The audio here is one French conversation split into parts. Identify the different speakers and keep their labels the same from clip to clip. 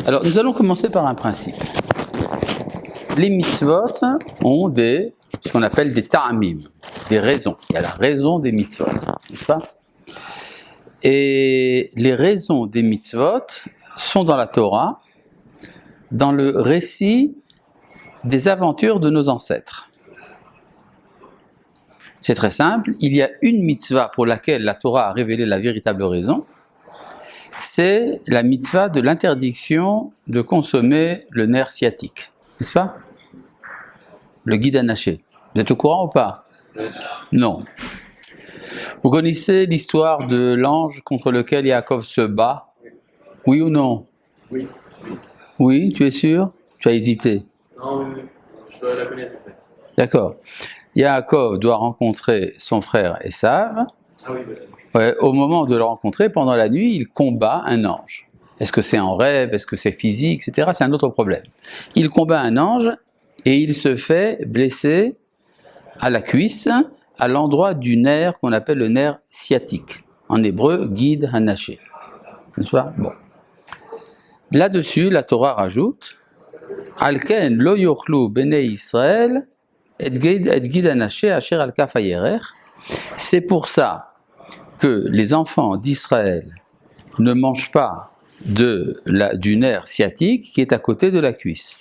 Speaker 1: Alors, nous allons commencer par un principe. Les mitzvot ont ce qu'on appelle des ta'amim, des raisons. Il y a la raison des mitzvot, n'est-ce pas? Et les raisons des mitzvot sont dans la Torah, dans le récit des aventures de nos ancêtres. C'est très simple, il y a une mitzvah pour laquelle la Torah a révélé la véritable raison, c'est la mitzvah de l'interdiction de consommer le nerf sciatique, n'est-ce pas? Le guide anaché. Vous êtes au courant ou pas? Non. Vous connaissez l'histoire de l'ange contre lequel Yaakov se bat? Oui ou non?
Speaker 2: Oui.
Speaker 1: Oui, tu es sûr? Tu as hésité?
Speaker 2: Non, je dois la connaître en fait.
Speaker 1: D'accord. Yaakov doit rencontrer son frère Esav.
Speaker 2: Ah oui, bah c'est bon.
Speaker 1: Ouais, au moment de le rencontrer, pendant la nuit, il combat un ange. Est-ce que c'est en rêve? Est-ce que c'est physique, etc. C'est un autre problème. Il combat un ange et il se fait blesser à la cuisse, à l'endroit du nerf qu'on appelle le nerf sciatique. En hébreu, guide hanaché. N'est-ce pas? Bon. Là-dessus, la Torah rajoute Alken lo yochlu bnei Israël et guide hanaché asher al kaf hayerech. C'est pour ça que les enfants d'Israël ne mangent pas du nerf sciatique qui est à côté de la cuisse.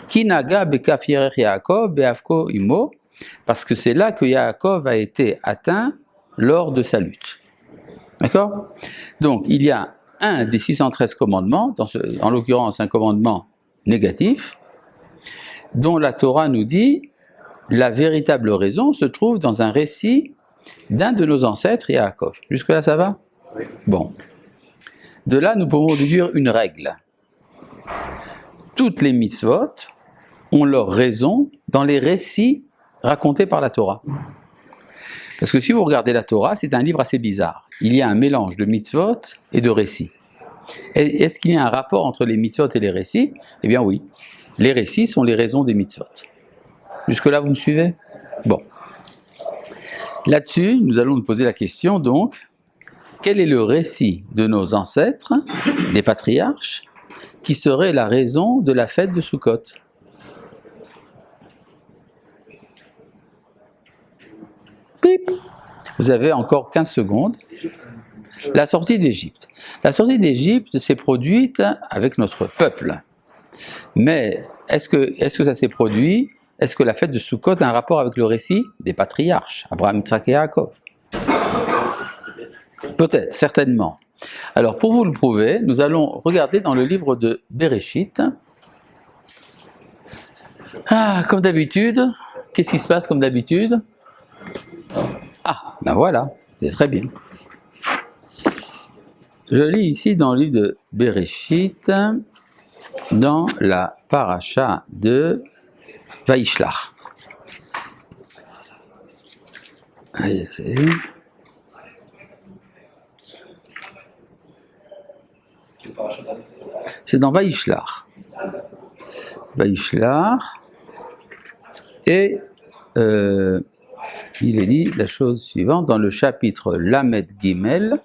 Speaker 1: Kinaga bekaf yerech Yaakov beavko imo, parce que c'est là que Yaakov a été atteint lors de sa lutte. D'accord? Donc, il y a un des 613 commandements, en l'occurrence un commandement négatif, dont la Torah nous dit la véritable raison se trouve dans un récit d'un de nos ancêtres, Yaakov. Jusque-là, ça va?
Speaker 2: Oui.
Speaker 1: Bon. De là, nous pouvons déduire une règle. Toutes les mitzvot ont leur raison dans les récits racontés par la Torah. Parce que si vous regardez la Torah, c'est un livre assez bizarre. Il y a un mélange de mitzvot et de récits. Et est-ce qu'il y a un rapport entre les mitzvot et les récits? Eh bien oui. Les récits sont les raisons des mitzvot. Jusque-là, vous me suivez? Bon. Là-dessus, nous allons nous poser la question, donc, quel est le récit de nos ancêtres, des patriarches, qui serait la raison de la fête de Sukkot? Pip. Vous avez encore 15 secondes. La sortie d'Égypte. La sortie d'Égypte s'est produite avec notre peuple. Mais est-ce que ça s'est produit? Est-ce que la fête de Sukkot a un rapport avec le récit des patriarches, Abraham, Yitzhak et Yaakov? Peut-être, certainement. Alors, pour vous le prouver, nous allons regarder dans le livre de Bereshit. Ah, comme d'habitude, qu'est-ce qui se passe comme d'habitude? Ah, ben voilà, c'est très bien. Je lis ici dans le livre de Bereshit, dans la paracha de Vaishlach. Allez, c'est dans Vaishlach. Vaishlach. Et il est dit la chose suivante dans le chapitre Lamed Gimel,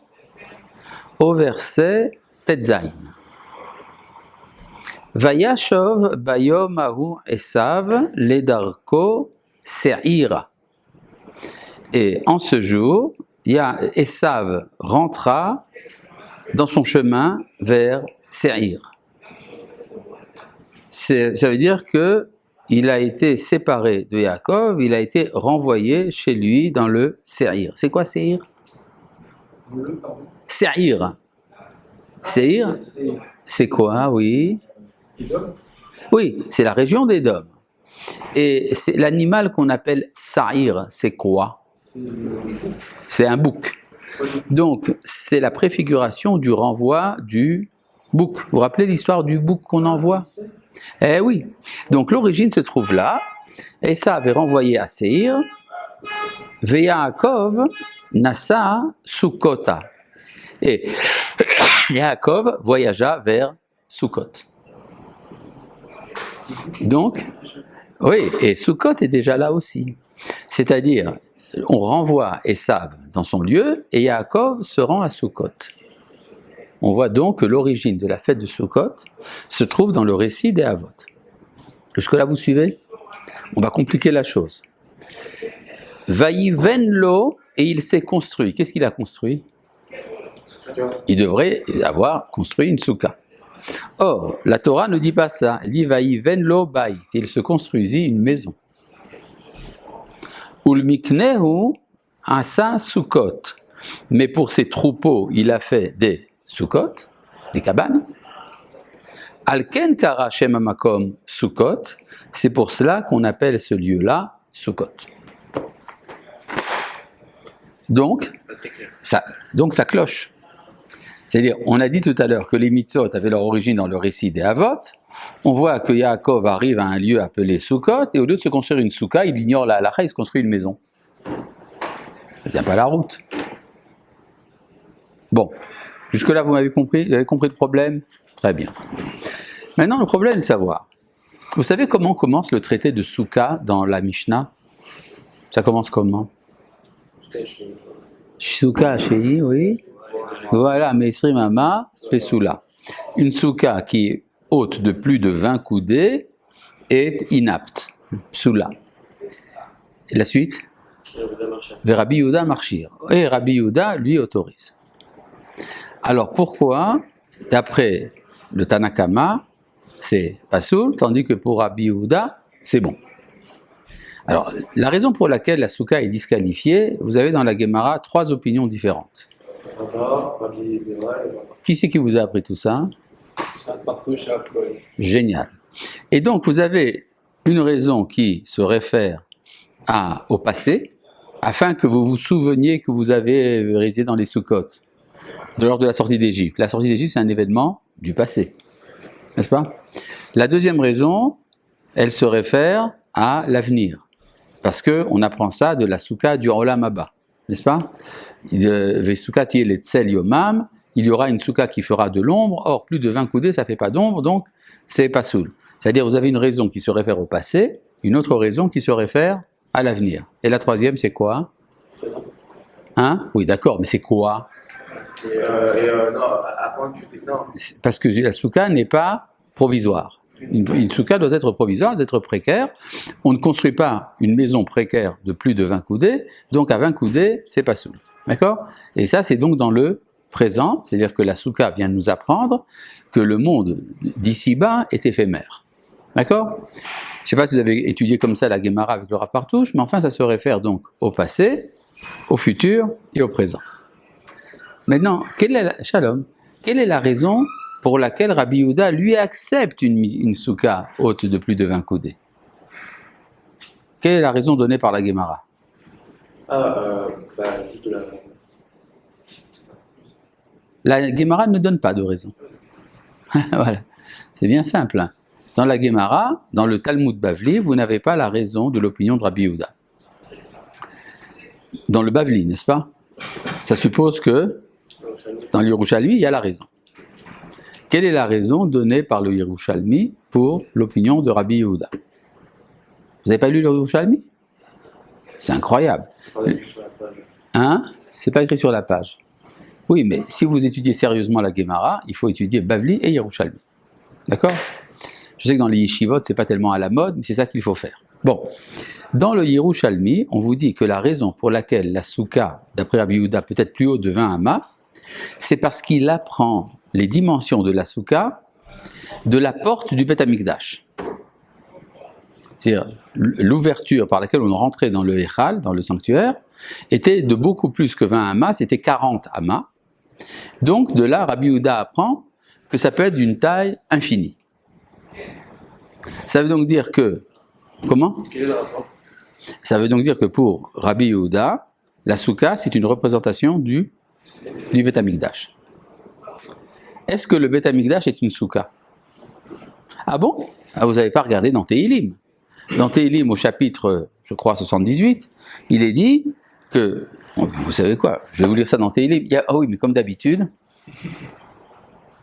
Speaker 1: au verset Tetzain. Vayashov bayom ahu Esav ledarko Se'ira. Et en ce jour, Esav rentra dans son chemin vers Se'ir. Ça veut dire que il a été séparé de Yaakov, il a été renvoyé chez lui dans le Se'ir. C'est quoi Se'ir? Se'ir. Se'ir, c'est quoi, oui? Oui, c'est la région d'Édom. Et c'est l'animal qu'on appelle Sa'ir, c'est quoi? C'est un bouc. Donc, c'est la préfiguration du renvoi du bouc. Vous vous rappelez l'histoire du bouc qu'on envoie? Eh oui. Donc, l'origine se trouve là. Et ça avait renvoyé à Seir. Veyaakov nasa Sukkota. Et Yaakov voyagea vers Sukkot. Donc, oui, et Sukkot est déjà là aussi. C'est-à-dire, on renvoie Esav dans son lieu et Yaakov se rend à Sukkot. On voit donc que l'origine de la fête de Sukkot se trouve dans le récit des Avot. Jusque-là, vous suivez? On va compliquer la chose. Vaïvenlo, et il s'est construit. Qu'est-ce qu'il a construit? Il devrait avoir construit une soukha. Or, la Torah ne dit pas ça. Elle dit Vaïvenlo bait. Il se construisit une maison. Ulmiknehu asa sukkot. Mais pour ses troupeaux, il a fait des sukkot, des cabanes. Alken kara shem hamakom sukkot. C'est pour cela qu'on appelle ce lieu-là sukkot. Donc ça cloche. C'est-à-dire, on a dit tout à l'heure que les mitzvot avaient leur origine dans le récit des Avot. On voit que Yaakov arrive à un lieu appelé Sukkot, et au lieu de se construire une soukha, il ignore la halakha, il se construit une maison. Ça ne tient pas la route. Bon, jusque-là, vous m'avez compris? Vous avez compris le problème? Très bien. Maintenant, le problème est de savoir. Vous savez comment commence le traité de soukha dans la Mishnah? Ça commence comment? Soukha Shei, oui. Voilà, Meisrim Ama Pesula. Une soukha qui est haute de plus de 20 coudées est inapte. Soula. Et la suite? Rabbi Yehuda Marchir. Et Rabbi Yehuda lui autorise. Alors pourquoi, d'après le Tanakama, c'est pasoul, tandis que pour Rabbi Yehuda, c'est bon? Alors, la raison pour laquelle la soukha est disqualifiée, vous avez dans la Gemara 3 opinions différentes. Qui c'est qui vous a appris tout ça? Génial. Et donc, vous avez une raison qui se réfère au passé, afin que vous vous souveniez que vous avez résidé dans les Sukkot, lors de la sortie d'Égypte. La sortie d'Égypte, c'est un événement du passé, n'est-ce pas? La deuxième raison, elle se réfère à l'avenir, parce qu'on apprend ça de la soukha du Olam Haba, n'est-ce pas? Il y aura une soukha qui fera de l'ombre, or plus de 20 coudées, ça ne fait pas d'ombre, donc c'est pas soul. C'est-à-dire vous avez une raison qui se réfère au passé, une autre raison qui se réfère à l'avenir. Et la troisième, c'est quoi? Hein? Oui, d'accord, mais c'est quoi?
Speaker 2: Non, avant que tu non.
Speaker 1: Parce que la soukha n'est pas provisoire. Une soukha doit être provisoire, doit être précaire. On ne construit pas une maison précaire de plus de 20 coudées, donc à 20 coudées, c'est pas soul. D'accord? Et ça, c'est donc dans le présent, c'est-à-dire que la soukha vient nous apprendre que le monde d'ici-bas est éphémère. D'accord? Je ne sais pas si vous avez étudié comme ça la Gemara avec le Rav Partouche, mais enfin, ça se réfère donc au passé, au futur et au présent. Maintenant, Shalom, quelle est la raison pour laquelle Rabbi Yehuda, lui, accepte une soukha haute de plus de 20 coudées? Quelle est la raison donnée par la Gemara?
Speaker 2: Juste de la...
Speaker 1: La Gemara ne donne pas de raison. Voilà, c'est bien simple. Hein. Dans la Gemara, dans le Talmud Bavli, vous n'avez pas la raison de l'opinion de Rabbi Yehuda. Dans le Bavli, n'est-ce pas? Ça suppose que dans le Yerushalmi, il y a la raison. Quelle est la raison donnée par le Yerushalmi pour l'opinion de Rabbi Yehuda? Vous n'avez pas lu le Yerushalmi? C'est incroyable. Hein? C'est pas écrit sur la page. Oui, mais si vous étudiez sérieusement la Gemara, il faut étudier Bavli et Yerushalmi. D'accord? Je sais que dans les yeshivot, c'est pas tellement à la mode, mais c'est ça qu'il faut faire. Bon. Dans le Yerushalmi, on vous dit que la raison pour laquelle la soukha, d'après Rabbi Yehuda, peut être plus haute de 20 amas, c'est parce qu'il apprend les dimensions de la soukha de la porte du Beth Amikdash. C'est-à-dire, l'ouverture par laquelle on rentrait dans le Echal, dans le sanctuaire, était de beaucoup plus que 20 amas, c'était 40 amas. Donc, de là, Rabbi Yehuda apprend que ça peut être d'une taille infinie. Ça veut donc dire que... Comment?
Speaker 2: Quel est le rapport?
Speaker 1: Ça veut donc dire que pour Rabbi Yehuda, la soukha, c'est une représentation du Beth Amikdash. Est-ce que le Beth Amikdash est une soukha? Ah bon? Ah, vous n'avez pas regardé dans Tehilim. Dans Tehilim, au chapitre, je crois, 78, il est dit que... Vous savez quoi? Je vais vous lire ça dans Tehilim. Ah oui, mais comme d'habitude...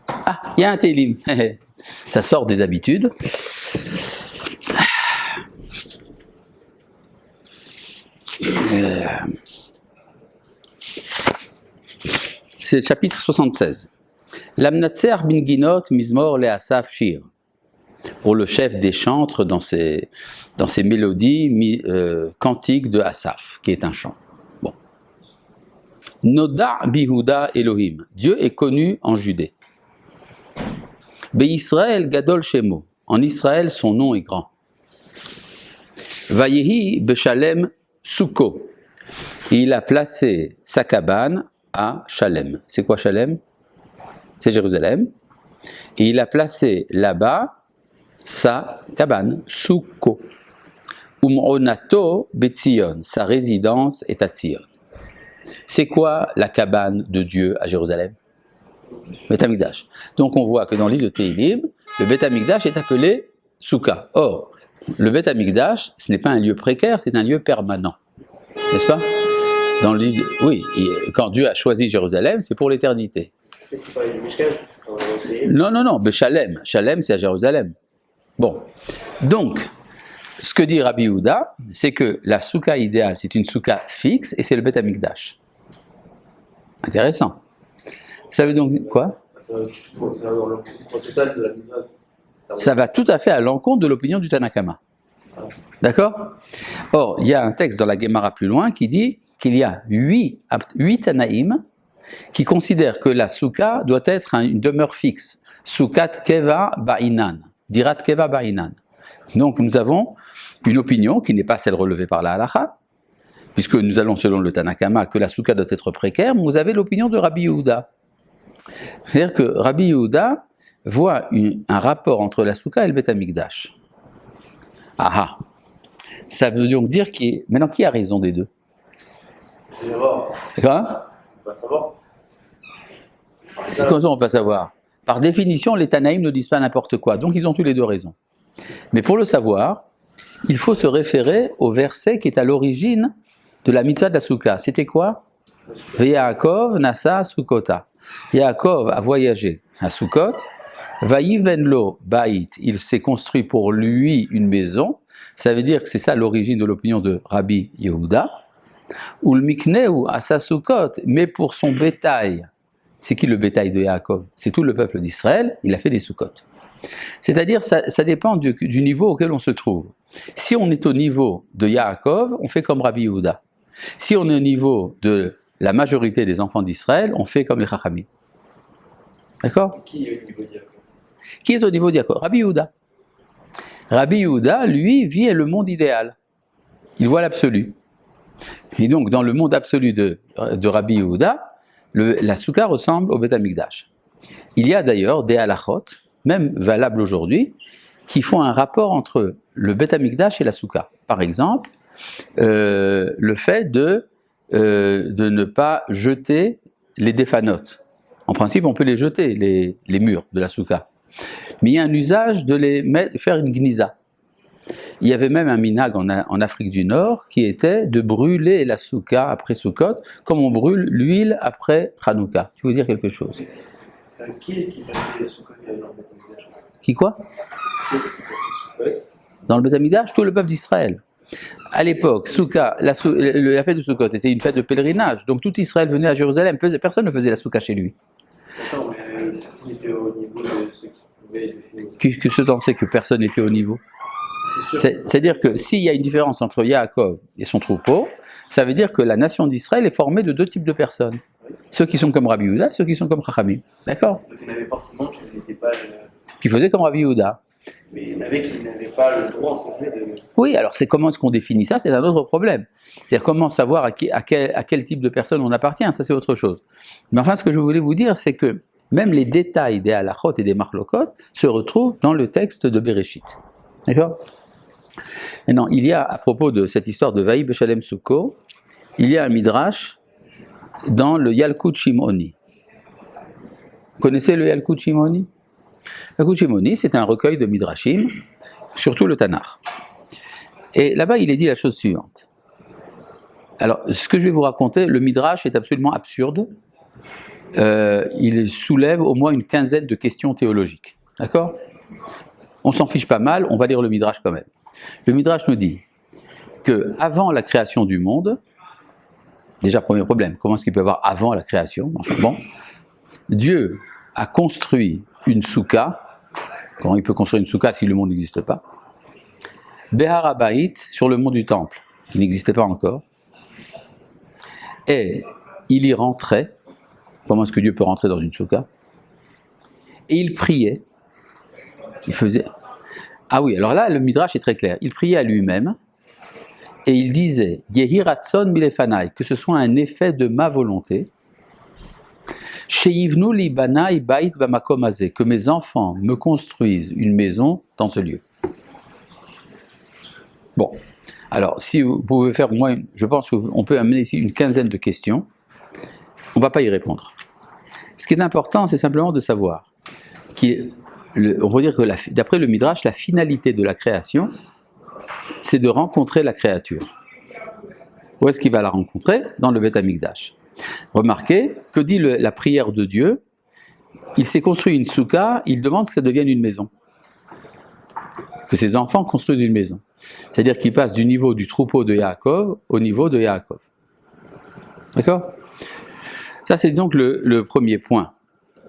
Speaker 1: Ah, il y a un Tehilim. Ça sort des habitudes. C'est le chapitre 76. L'amnatser bin ginot mizmor le asaf shir. Pour le chef des chantres dans ses mélodies cantiques de Asaph, qui est un chant. Bon. Noda bihuda Elohim. Dieu est connu en Judée. Be'Israël gadol shemo. En Israël, son nom est grand. Vayehi beshalem suko. Il a placé sa cabane à Shalem. C'est quoi Shalem? C'est Jérusalem. Et il a placé là-bas sa cabane, Suko. Um'onato betzion, sa résidence est à Tzion. C'est quoi la cabane de Dieu à Jérusalem? Beth Amikdash. Donc on voit que dans l'île de Tehillim, le Beth Amikdash est appelé Souka. Or, le Beth Amikdash, ce n'est pas un lieu précaire, c'est un lieu permanent. N'est-ce pas? Dans l'île, oui, quand Dieu a choisi Jérusalem, c'est pour l'éternité. Non, Shalem. Shalem, c'est à Jérusalem. Bon, donc, ce que dit Rabbi Yehuda, c'est que la souka idéale, c'est une souka fixe et c'est le Beth Amikdash. Intéressant. Ça veut donc quoi?
Speaker 2: Ça va dans l'encontre total de la mitzvah.
Speaker 1: Ça va tout à fait à l'encontre de l'opinion du Tanakama. D'accord? Or, il y a un texte dans la Gemara plus loin qui dit qu'il y a 8 Tanaïm qui considèrent que la souka doit être une demeure fixe. Soukat keva ba'inan. Dirat keva ba'inan. Donc nous avons une opinion qui n'est pas celle relevée par la halacha, puisque nous allons selon le Tanakama que la souka doit être précaire, mais vous avez l'opinion de Rabbi Yehuda. C'est-à-dire que Rabbi Yehuda voit un rapport entre la souka et le Beth Amikdash. Ah. Ça veut donc dire maintenant qui a raison des deux? C'est quoi?
Speaker 2: On va savoir.
Speaker 1: Comment ça on peut savoir? Par définition, les Tanaïm ne disent pas n'importe quoi, donc ils ont tous les deux raison. Mais pour le savoir, il faut se référer au verset qui est à l'origine de la mitzvah de la souka. C'était quoi? Ve'yaakov nasa sukota. Yaakov a voyagé à Sukkot. Vayivenlo bait. Il s'est construit pour lui une maison. Ça veut dire que c'est ça l'origine de l'opinion de Rabbi Yehuda. Ul mikneu asa Sukkot. Mais pour son bétail. C'est qui le bétail de Yaakov? C'est tout le peuple d'Israël, il a fait des Sukkot. C'est-à-dire, ça dépend du niveau auquel on se trouve. Si on est au niveau de Yaakov, on fait comme Rabbi Yehuda. Si on est au niveau de la majorité des enfants d'Israël, on fait comme les Chachamim. D'accord?
Speaker 2: Qui est au niveau de Yaakov?
Speaker 1: Qui est au niveau de Yaakov? Rabbi Yehuda. Rabbi Yehuda, lui, vit le monde idéal. Il voit l'absolu. Et donc, dans le monde absolu de Rabbi Yehuda, la souka ressemble au Beth Amikdash. Il y a d'ailleurs des halachot, même valables aujourd'hui, qui font un rapport entre le Beth Amikdash et la souka. Par exemple, le fait de ne pas jeter les défanotes. En principe, on peut les jeter, les murs de la souka. Mais il y a un usage de faire une gnisa. Il y avait même un minhag en Afrique du Nord qui était de brûler la souka après Sukkot, comme on brûle l'huile après Hanouka. Tu veux dire quelque chose?
Speaker 2: Qui est-ce qui passait la Sukkot dans le Beth Amikdash?
Speaker 1: Qui quoi?
Speaker 2: Qui est-ce qui passait Sukkot?
Speaker 1: Dans le Beth Amikdash, tout le peuple d'Israël. À l'époque, la fête de Sukkot était une fête de pèlerinage, donc tout Israël venait à Jérusalem. Personne ne faisait la souka chez lui.
Speaker 2: Attends, mais personne n'était au niveau de ceux qui pouvaient...
Speaker 1: Que ce temps c'est que personne n'était au niveau? C'est-à-dire que s'il y a une différence entre Yaakov et son troupeau, ça veut dire que la nation d'Israël est formée de deux types de personnes. Ceux qui sont comme Rabbi Yehuda et ceux qui sont comme Chachamim. D'accord?
Speaker 2: Donc il y en avait forcément qui n'étaient pas...
Speaker 1: Qui faisaient comme Rabbi Yehuda.
Speaker 2: Mais il y en avait qui n'avaient pas le droit, entre guillemets, de...
Speaker 1: Oui, alors comment est-ce qu'on définit ça? C'est un autre problème. C'est-à-dire comment savoir à quel type de personne on appartient, ça c'est autre chose. Mais enfin, ce que je voulais vous dire, c'est que même les détails des halachot et des marlokot se retrouvent dans le texte de Bereshit. D'accord? Maintenant, il y a, à propos de cette histoire de Vaï Beshalem Sukkot, il y a un midrash dans le Yalkut Shimoni. Vous connaissez le Yalkut Shimoni? Le Yalkut Shimoni, c'est un recueil de midrashim, surtout le Tanakh. Et là-bas, il est dit la chose suivante. Alors, ce que je vais vous raconter, le midrash est absolument absurde. Il soulève au moins une quinzaine de questions théologiques. D'accord? On s'en fiche pas mal, on va lire le midrash quand même. Le midrash nous dit que avant la création du monde, déjà premier problème, comment est-ce qu'il peut y avoir avant la création? Enfin bon, Dieu a construit une souka. Comment il peut construire une souka si le monde n'existe pas? Behar Habayit, sur le mont du temple, qui n'existait pas encore. Et il y rentrait. Comment est-ce que Dieu peut rentrer dans une souka? Et il priait. Il faisait. Ah oui, alors là, le Midrash est très clair. Il priait à lui-même et il disait Yehi Ratson Milefanai, que ce soit un effet de ma volonté. Sheivnu li banai bait bamakom hazeh, que mes enfants me construisent une maison dans ce lieu. Bon, alors si vous pouvez faire, moi, je pense qu'on peut amener ici une quinzaine de questions. On ne va pas y répondre. Ce qui est important, c'est simplement de savoir on va dire que d'après le Midrash, la finalité de la création, c'est de rencontrer la créature. Où est-ce qu'il va la rencontrer? Dans le Beth Amikdash. Remarquez, que dit la prière de Dieu? Il s'est construit une souka, il demande que ça devienne une maison. Que ses enfants construisent une maison. C'est-à-dire qu'il passe du niveau du troupeau de Yaakov au niveau de Yaakov. D'accord? Ça, c'est donc le premier point.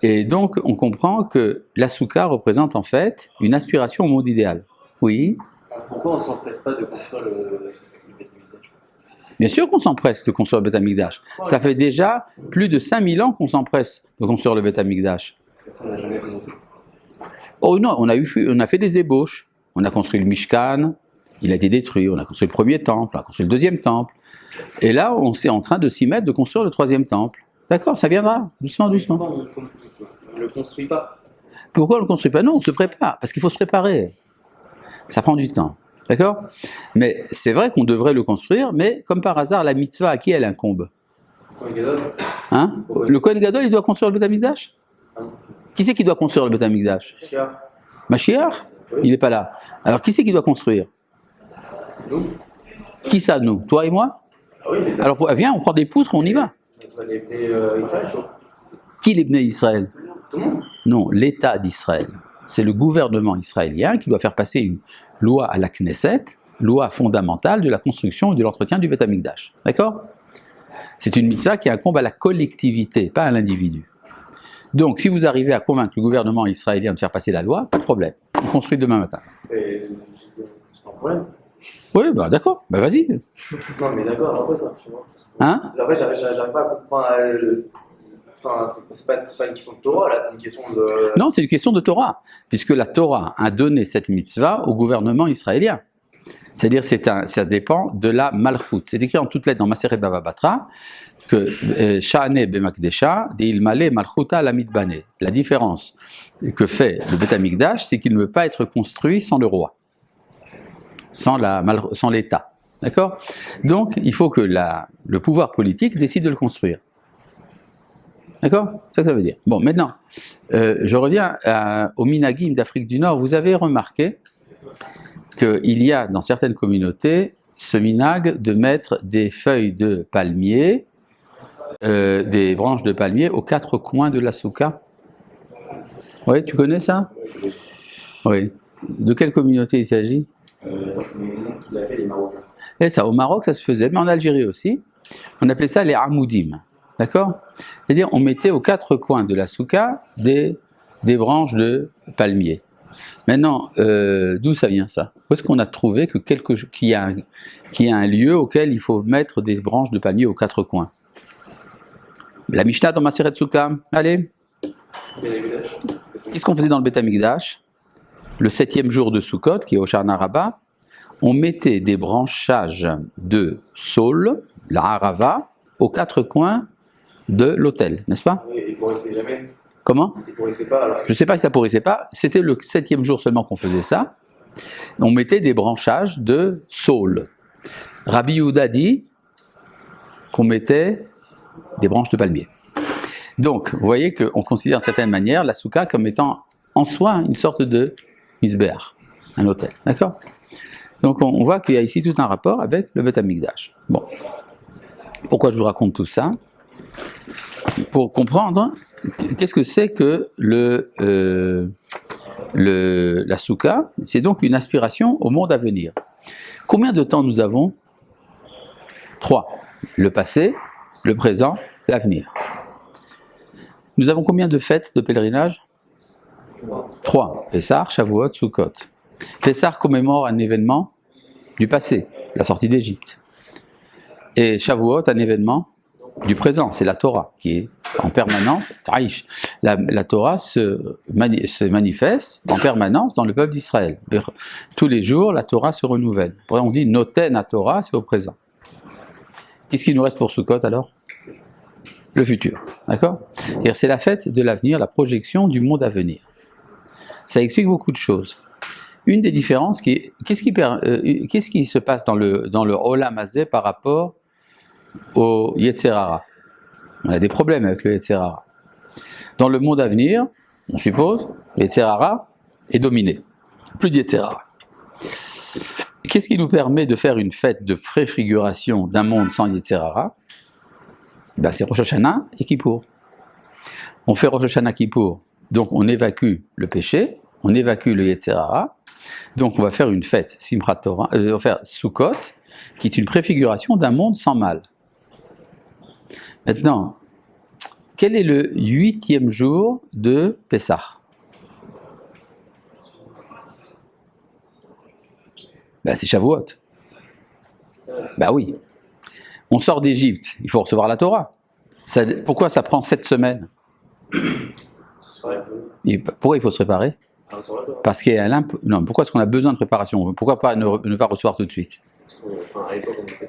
Speaker 1: Et donc, on comprend que la souka représente en fait une aspiration au monde idéal. Oui.
Speaker 2: Pourquoi on ne s'empresse pas de construire le Beth Amikdash?
Speaker 1: Bien sûr qu'on s'empresse de construire le Beth Amikdash. Ça fait déjà plus de 5000 ans qu'on s'empresse de construire le Beth Amikdash.
Speaker 2: Personne n'a jamais commencé.
Speaker 1: Oh non, on a fait des ébauches. On a construit le Mishkan, il a été détruit. On a construit le premier temple, on a construit le deuxième temple. Et là, on est en train de s'y mettre de construire le troisième temple. D'accord, ça viendra, doucement, doucement.
Speaker 2: Pourquoi on ne le construit pas?
Speaker 1: Pourquoi on ne le construit pas? Non, on se prépare, parce qu'il faut se préparer. Ça prend du temps, d'accord? Mais c'est vrai qu'on devrait le construire, mais comme par hasard, la mitzvah, à qui elle incombe?
Speaker 2: Kohen Gadol.
Speaker 1: Hein? Le Kohen Gadol, il doit construire le Beth Amikdash? Qui c'est qui doit construire le Beth Amikdash?
Speaker 2: Mashiach.
Speaker 1: Mashiach?
Speaker 2: Oui.
Speaker 1: Il n'est pas là. Alors qui c'est qui doit construire?
Speaker 2: Nous.
Speaker 1: Qui ça, nous? Toi et moi?
Speaker 2: Ah oui, mais
Speaker 1: Alors viens, on prend des poutres, on y va.
Speaker 2: les Bnei Israël, chaud.
Speaker 1: Qui les Bnei Israël?
Speaker 2: Tout le monde.
Speaker 1: Non, l'État d'Israël. C'est le gouvernement israélien qui doit faire passer une loi à la Knesset, loi fondamentale de la construction et de l'entretien du Beth Amikdash. D'accord? C'est une mitzvah qui incombe à la collectivité, pas à l'individu. Donc, si vous arrivez à convaincre le gouvernement israélien de faire passer la loi, pas de problème. On construit demain matin.
Speaker 2: Et c'est pas un problème.
Speaker 1: Oui, bah d'accord, bah vas-y.
Speaker 2: Non, mais d'accord, alors quoi ça?
Speaker 1: Hein?
Speaker 2: En fait, j'arrive pas à comprendre. Enfin, c'est pas une question de Torah, là, c'est une question de.
Speaker 1: Non, c'est une question de Torah, puisque la Torah a donné cette mitzvah au gouvernement israélien. C'est-à-dire, ça dépend de la malchut. C'est écrit en toutes lettres dans Maseret Bava Batra que Sha'ane bemakdesha de'ilmale malchuta lamid bane. La différence que fait le Beth Amikdash, c'est qu'il ne peut pas être construit sans le roi, sans l'État. D'accord? Donc, il faut que le pouvoir politique décide de le construire. D'accord? C'est ça que ça veut dire. Bon, maintenant, je reviens au Minagim d'Afrique du Nord. Vous avez remarqué qu'il y a dans certaines communautés ce minag de mettre des feuilles de palmier, des branches de palmier aux quatre coins de la souka. Oui, tu connais ça? Oui. De quelle communauté il s'agit?
Speaker 2: C'est les noms qu'il avait, les Marocains.
Speaker 1: Et ça, au Maroc, ça se faisait, mais en Algérie aussi. On appelait ça les amoudim. D'accord? C'est-à-dire, on mettait aux quatre coins de la souka des branches de palmier. Maintenant, d'où ça vient ça? Où est-ce qu'on a trouvé qu'il y a un lieu auquel il faut mettre des branches de palmier aux quatre coins? La Mishnah dans Maseret Souka. Allez. Qu'est-ce qu'on faisait dans le Beth Amikdash? Le 7e jour de Sukkot, qui est au Shana Rabbah, on mettait des branchages de saule, la harava, aux quatre coins de l'autel, n'est-ce pas?
Speaker 2: Oui, il pourrissait jamais.
Speaker 1: Comment?
Speaker 2: Il pourrissait pas alors.
Speaker 1: Je ne sais pas si ça pourrissait pas, c'était le 7e jour seulement qu'on faisait ça. On mettait des branchages de saule. Rabbi Yehuda dit qu'on mettait des branches de palmier. Donc, vous voyez qu'on considère d'une certaine manière la souka comme étant en soi une sorte de misbéach, un autel, d'accord? Donc on voit qu'il y a ici tout un rapport avec le Beth Amikdash. Bon, pourquoi je vous raconte tout ça? Pour comprendre qu'est-ce que c'est que la souka. C'est donc une aspiration au monde à venir. Combien de temps nous avons? 3. Le passé, le présent, l'avenir. Nous avons combien de fêtes de pèlerinage? 3. Pessah, Shavuot, Sukkot. Pessah commémore un événement du passé, la sortie d'Égypte. Et Shavuot, un événement du présent, c'est la Torah, qui est en permanence, Taïch. La Torah se manifeste en permanence dans le peuple d'Israël. Tous les jours, la Torah se renouvelle. On dit Noten à Torah, c'est au présent. Qu'est-ce qui nous reste pour Sukkot alors? Le futur, d'accord? C'est-à-dire c'est la fête de l'avenir, la projection du monde à venir. Ça explique beaucoup de choses. Une des différences, qu'est-ce qui se passe dans le Olam Hazé par rapport au Yetzer Hara? On a des problèmes avec le Yetzer Hara. Dans le monde à venir, on suppose, le Yetzer Hara est dominé. Plus de Yetzer Hara. Qu'est-ce qui nous permet de faire une fête de préfiguration d'un monde sans Yetzer Hara? Ben, c'est Rosh Hashanah et Kippour. On fait Rosh Hashanah Kippour, donc on évacue le péché, on évacue le Yetzer Hara, donc on va faire une fête, Simchat Torah, on va faire Sukkot, qui est une préfiguration d'un monde sans mal. Maintenant, quel est le 8e jour de Pessah? Ben, c'est Shavuot. Ben oui. On sort d'Égypte, il faut recevoir la Torah. Pourquoi ça prend 7 semaines? Et pourquoi il faut se préparer? Parce qu'il y a non, pourquoi est-ce qu'on a besoin de préparation? Pourquoi pas ne pas recevoir tout de suite?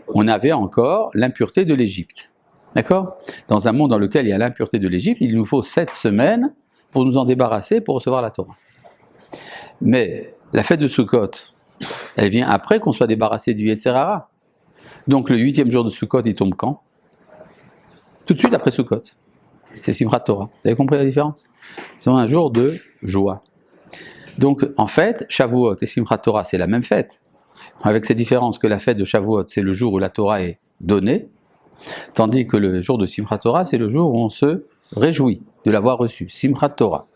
Speaker 1: On avait encore l'impureté de l'Égypte. D'accord? Dans un monde dans lequel il y a l'impureté de l'Égypte, il nous faut 7 semaines pour nous en débarrasser, pour recevoir la Torah. Mais la fête de Sukkot, elle vient après qu'on soit débarrassé du Yetzer Hara. Donc le 8e jour de Sukkot, il tombe quand? Tout de suite après Sukkot. C'est Simchat Torah. Vous avez compris la différence? C'est un jour de joie. Donc en fait, Shavuot et Simchat Torah, c'est la même fête. Avec cette différence que la fête de Shavuot, c'est le jour où la Torah est donnée, tandis que le jour de Simchat Torah, c'est le jour où on se réjouit de l'avoir reçu. Simchat Torah.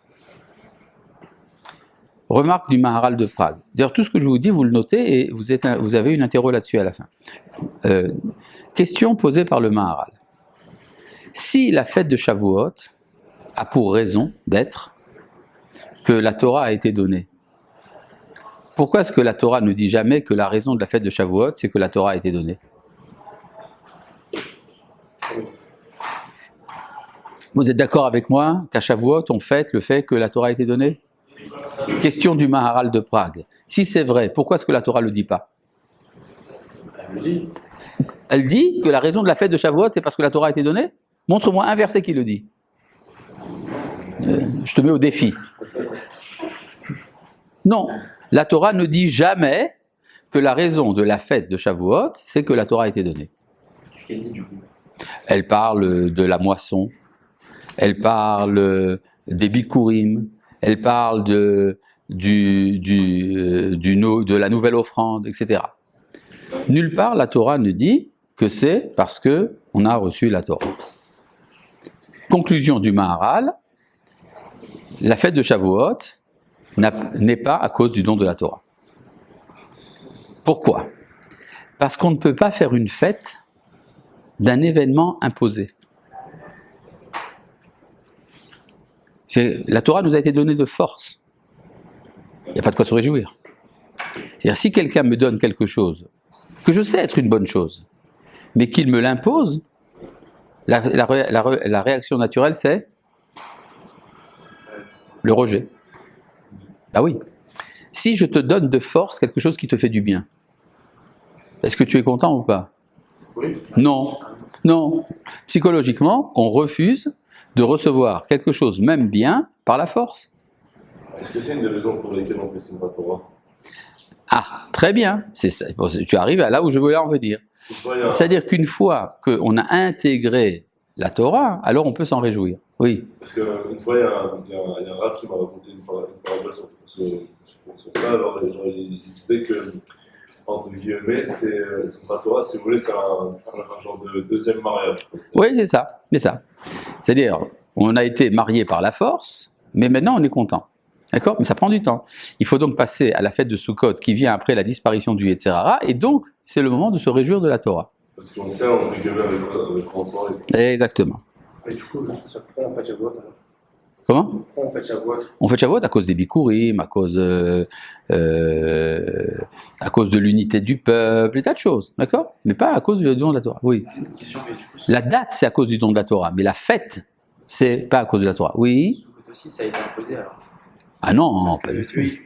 Speaker 1: Remarque du Maharal de Prague. D'ailleurs, tout ce que je vous dis, vous le notez et vous avez une interro là-dessus à la fin. Question posée par le Maharal. Si la fête de Shavuot a pour raison d'être que la Torah a été donnée, pourquoi est-ce que la Torah ne dit jamais que la raison de la fête de Shavuot, c'est que la Torah a été donnée? Vous êtes d'accord avec moi qu'à Shavuot, on fête le fait que la Torah a été donnée? Question du Maharal de Prague. Si c'est vrai, pourquoi est-ce que la Torah ne le dit pas?
Speaker 2: Elle le dit.
Speaker 1: Elle dit que la raison de la fête de Shavuot, c'est parce que la Torah a été donnée? Montre-moi un verset qui le dit. Je te mets au défi. Non, la Torah ne dit jamais que la raison de la fête de Shavuot, c'est que la Torah a été donnée.
Speaker 2: Qu'est-ce qu'elle dit du coup?
Speaker 1: Elle parle de la moisson, elle parle des bikurim, elle parle de la nouvelle offrande, etc. Nulle part la Torah ne dit que c'est parce qu'on a reçu la Torah. Conclusion du Maharal, la fête de Shavuot n'est pas à cause du don de la Torah. Pourquoi? Parce qu'on ne peut pas faire une fête d'un événement imposé. La Torah nous a été donnée de force. Il n'y a pas de quoi se réjouir. C'est-à-dire, si quelqu'un me donne quelque chose, que je sais être une bonne chose, mais qu'il me l'impose, la réaction naturelle, c'est le rejet. Ah oui. Si je te donne de force quelque chose qui te fait du bien, est-ce que tu es content ou pas?
Speaker 2: Oui.
Speaker 1: Non. Non. Psychologiquement, on refuse de recevoir quelque chose, même bien, par la force.
Speaker 3: Est-ce que c'est une des raisons pour lesquelles on fait Simchat Torah?
Speaker 1: Ah, très bien. C'est ça. Tu arrives à là où je voulais en venir. C'est-à-dire qu'une fois qu'on a intégré la Torah, alors on peut s'en réjouir. Oui.
Speaker 3: Parce qu'une fois, il y a un rab qui m'a raconté une parabole sur ça. Alors, il disait que, entre guillemets, Simchat Torah, si vous voulez, c'est un genre de deuxième mariage.
Speaker 1: Oui, c'est ça. C'est ça. C'est-à-dire, on a été marié par la force, mais maintenant on est content. D'accord? Mais ça prend du temps. Il faut donc passer à la fête de Sukkot qui vient après la disparition du Yetzer Hara, et donc c'est le moment de se réjouir de la Torah.
Speaker 3: Parce qu'on sait, entre guillemets, avec quoi en soirée.
Speaker 1: Exactement.
Speaker 2: Et du coup, juste ça prend en fait Shavuot alors.
Speaker 1: Comment?
Speaker 2: Pourquoi on fait Shavuot?
Speaker 1: On fait Shavuot à cause des Bikurim, à cause de l'unité du peuple, des tas de choses, d'accord? Mais pas à cause du don de la Torah. Oui.
Speaker 2: C'est une question, mais du coup,
Speaker 1: La date, c'est à cause du don de la Torah, mais la fête, c'est pas à cause de la Torah. Oui?
Speaker 2: Sukkot aussi, ça a été imposé alors.
Speaker 1: Ah non,
Speaker 2: Parce
Speaker 1: pas
Speaker 2: que
Speaker 1: du tout.
Speaker 2: Dieu,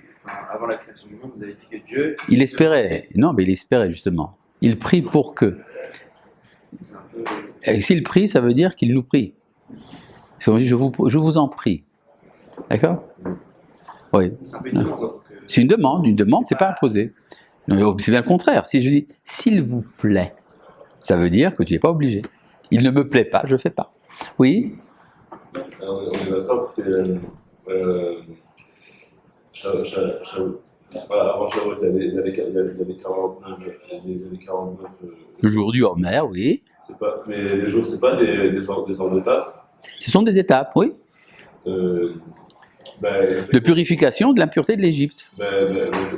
Speaker 2: avant la création du monde, vous avez dit que Dieu.
Speaker 1: Il espérait. Non, mais il espérait justement. Il prie pour que.
Speaker 2: C'est un peu.
Speaker 1: Et s'il prie, ça veut dire qu'il nous prie. C'est comme si je vous en prie. D'accord? Oui.
Speaker 2: C'est un peu une demande. Donc,
Speaker 1: C'est une demande, c'est pas imposé. Non, c'est bien le contraire. Si je dis s'il vous plaît, ça veut dire que tu n'es pas obligé. Il ne me plaît pas, je fais pas. Oui?
Speaker 3: On est d'accord que c'est. Avant Shavuot, il y avait 49. Il y avait 49
Speaker 1: Le jour du Homer, oui.
Speaker 3: mais les jours, c'est pas des ordres d'étape.
Speaker 1: Ce sont des étapes, oui. De purification de l'impureté de l'Égypte.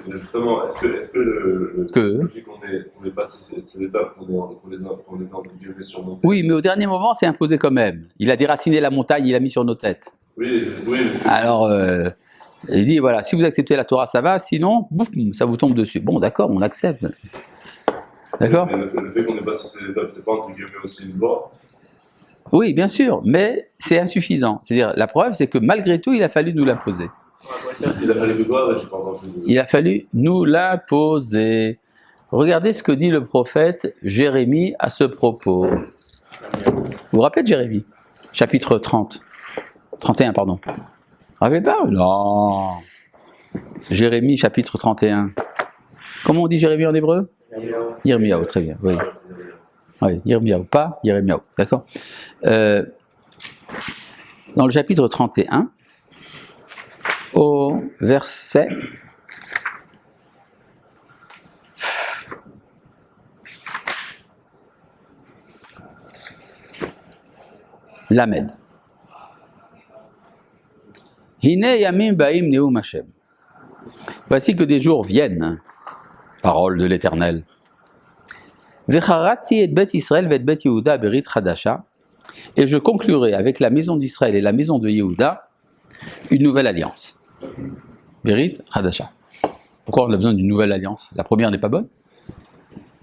Speaker 3: Justement, est-ce que le fait qu'on ait passé ces étapes, qu'on les a entre guillemets surmontées?
Speaker 1: Oui, mais au dernier moment, c'est imposé quand même. Il a déraciné la montagne, il l'a mis sur nos têtes.
Speaker 3: Oui.
Speaker 1: Alors, il dit, voilà, si vous acceptez la Torah, ça va, sinon, bouf, ça vous tombe dessus. Bon, d'accord, on l'accepte. D'accord?
Speaker 3: Mais le fait qu'on ait passé ces étapes, c'est pas entre guillemets aussi une loi?
Speaker 1: Oui, bien sûr, mais c'est insuffisant. C'est-à-dire, la preuve, c'est que malgré tout, il a fallu nous l'imposer.
Speaker 3: Il a fallu de quoi? J'ai pas entendu.
Speaker 1: Il a fallu nous l'imposer. Regardez ce que dit le prophète Jérémie à ce propos. Vous vous rappelez de Jérémie? Chapitre 31, pardon. Vous vous rappelez pas? Non. Jérémie, chapitre 31. Comment on dit Jérémie en hébreu? Yirmiyahu, très bien, oui. Oui, Yirmiyahu, pas Yirmiyahu, d'accord. Dans le chapitre 31, au verset Lamed. Hine yamim ba'im neum Hashem. Voici que des jours viennent, parole de l'Éternel. Vecharati et Bet Israël vet Bet Yehuda berit chadasha, et je conclurai avec la maison d'Israël et la maison de Yehuda une nouvelle alliance. Berit chadasha. Pourquoi on a besoin d'une nouvelle alliance? La première n'est pas bonne?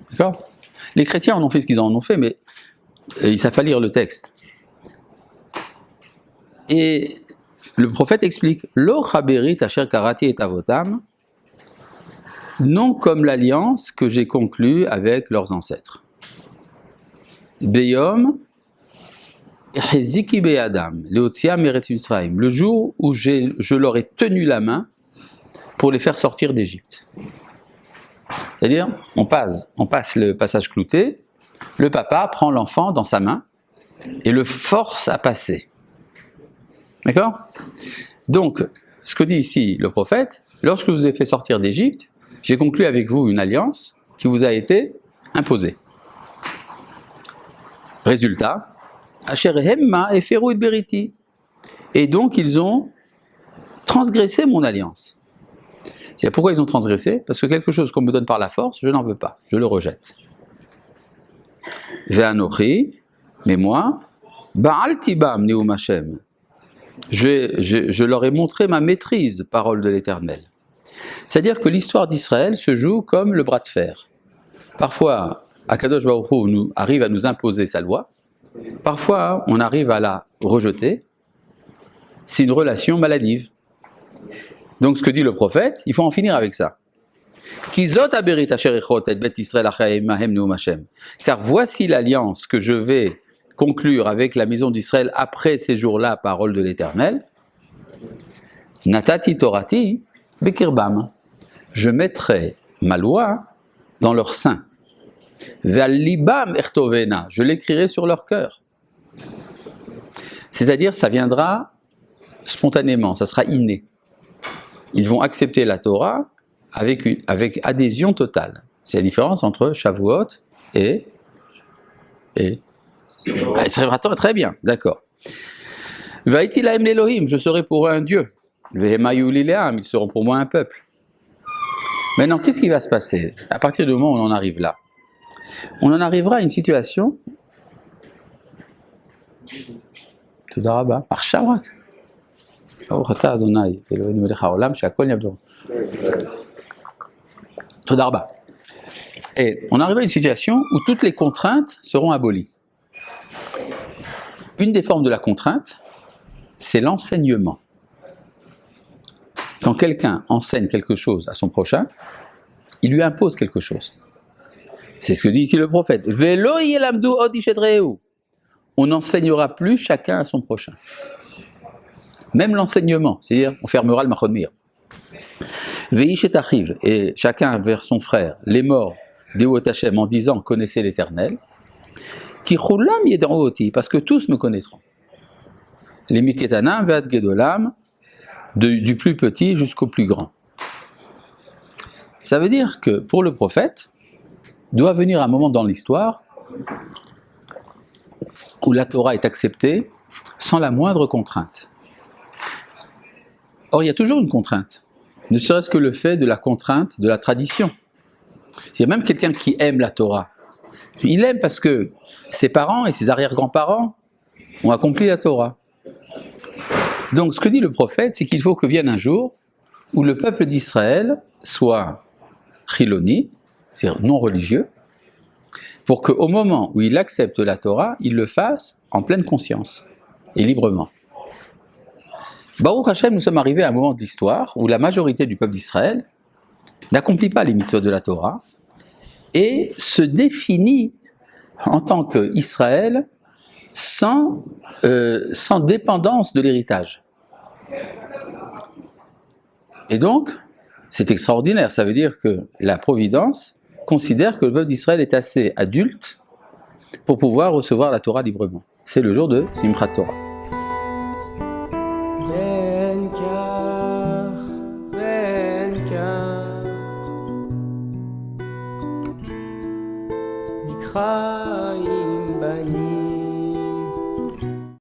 Speaker 1: D'accord? Les chrétiens en ont fait ce qu'ils en ont fait, mais il savent pas lire le texte. Et le prophète explique, Lo chaberit asher karati et avotam, non comme l'alliance que j'ai conclue avec leurs ancêtres. Beyom echeziki beyadam, leotia meret Yisraël, le jour où je leur ai tenu la main pour les faire sortir d'Égypte. C'est-à-dire, on passe le passage clouté, le papa prend l'enfant dans sa main et le force à passer. D'accord? Donc, ce que dit ici le prophète, lorsque je vous ai fait sortir d'Égypte, j'ai conclu avec vous une alliance qui vous a été imposée. Résultat, Asherehemma eferu et beriti. Et donc, ils ont transgressé mon alliance. C'est pourquoi ils ont transgressé? Parce que quelque chose qu'on me donne par la force, je n'en veux pas, je le rejette. Ve'anochi, mais moi, Baal tibam neum Hashem. Je leur ai montré ma maîtrise, parole de l'Éternel. C'est-à-dire que l'histoire d'Israël se joue comme le bras de fer. Parfois, Akadosh Baruch Hu arrive à nous imposer sa loi. Parfois, on arrive à la rejeter. C'est une relation maladive. Donc, ce que dit le prophète, il faut en finir avec ça. Car voici l'alliance que je vais conclure avec la maison d'Israël après ces jours-là, parole de l'Éternel. Natati Torati bekirbam. Je mettrai ma loi dans leur sein. Ve'al-libam ertovena. Je l'écrirai sur leur cœur. C'est-à-dire, ça viendra spontanément, ça sera inné. Ils vont accepter la Torah avec adhésion totale. C'est la différence entre Shavuot et ça sera très bien, d'accord. Vaïti lahem l'Elohim, je serai pour eux un Dieu. Vehemayu lileam, ils seront pour moi un peuple. Maintenant, qu'est-ce qui va se passer à partir du moment où on en arrive là? On en arrivera à une situation. Todarabah, Arshawak. ברוך אתה אדוני, אלוהינו מלך העולם, שהכל נהיה בדברו. תודה רבה. Et on arrive à une situation où toutes les contraintes seront abolies. Une des formes de la contrainte, c'est l'enseignement. Quand quelqu'un enseigne quelque chose à son prochain, il lui impose quelque chose. C'est ce que dit ici le prophète. Velo yelamdu od ish et rehu. On n'enseignera plus chacun à son prochain. Même l'enseignement, c'est-à-dire on fermera le machon mir. Veish et achiv, et chacun vers son frère, les morts, Deot Hashem, en disant connaissez l'Éternel. Ki chulam yed'u oti, parce que tous me connaîtront. Les miketanam ve'ad gedolam, du plus petit jusqu'au plus grand. Ça veut dire que pour le prophète, doit venir un moment dans l'histoire où la Torah est acceptée sans la moindre contrainte. Or, il y a toujours une contrainte, ne serait-ce que le fait de la contrainte de la tradition. C'est même quelqu'un qui aime la Torah. Il aime parce que ses parents et ses arrière-grands-parents ont accompli la Torah. Donc, ce que dit le prophète, c'est qu'il faut que vienne un jour où le peuple d'Israël soit chiloni, c'est-à-dire non religieux, pour qu'au moment où il accepte la Torah, il le fasse en pleine conscience et librement. Baruch Hashem, nous sommes arrivés à un moment de l'histoire où la majorité du peuple d'Israël n'accomplit pas les mitzvot de la Torah et se définit en tant qu'Israël sans dépendance de l'héritage. Et donc, c'est extraordinaire, ça veut dire que la Providence considère que le peuple d'Israël est assez adulte pour pouvoir recevoir la Torah librement. C'est le jour de Simchat Torah.
Speaker 4: חיים